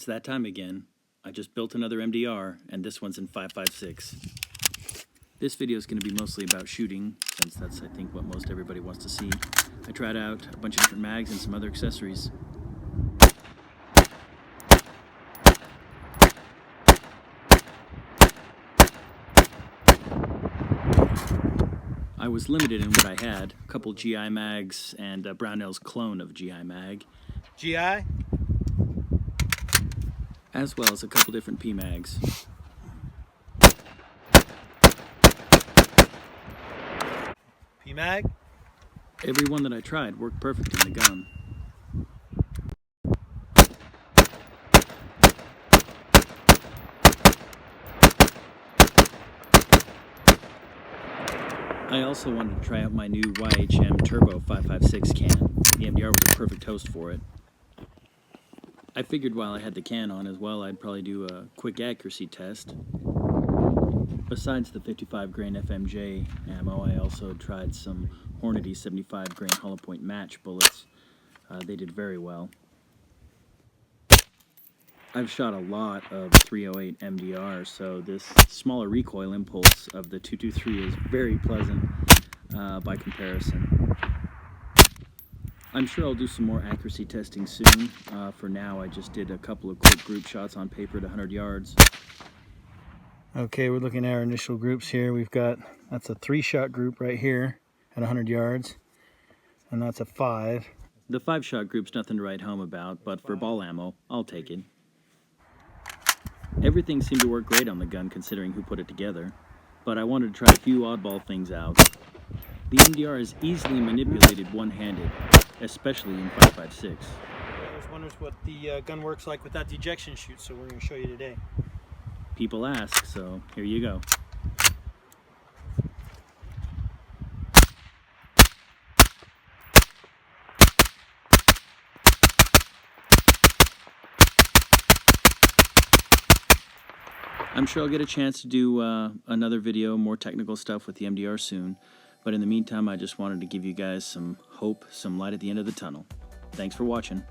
that time again. I just built another MDR, and this one's in 5.56. This video is going to be mostly about shooting, since that's, I think, what most everybody wants to see. I tried out a bunch of different mags and some other accessories. I was limited in what I had. A couple GI mags and Brownell's clone of GI mag. GI? As well as a couple different P mags. P mag? Every one that I tried worked perfect in the gun. I also wanted to try out my new YHM Turbo 5.56 can. The MDR was a perfect host for it. I figured while I had the can on as well, I'd probably do a quick accuracy test. Besides the 55 grain FMJ ammo, I also tried some Hornady 75 grain hollow point match bullets. They did very well. I've shot a lot of 308 MDR, so this smaller recoil impulse of the 223 is very pleasant by comparison. I'm sure I'll do some more accuracy testing soon. For now, I just did a couple of quick group shots on paper at 100 yards. Okay, we're looking at our initial groups here. That's a 3-shot group right here at 100 yards, and that's a 5. The 5-shot group's nothing to write home about, but for ball ammo, I'll take it. Everything seemed to work great on the gun considering who put it together, but I wanted to try a few oddball things out. The MDR is easily manipulated one-handed, especially in 5.56. I was wondering what the gun works like without the ejection chute, so we're going to show you today. People ask, so here you go. I'm sure I'll get a chance to do another video, more technical stuff with the MDR soon. But in the meantime, I just wanted to give you guys some hope, some light at the end of the tunnel. Thanks for watching.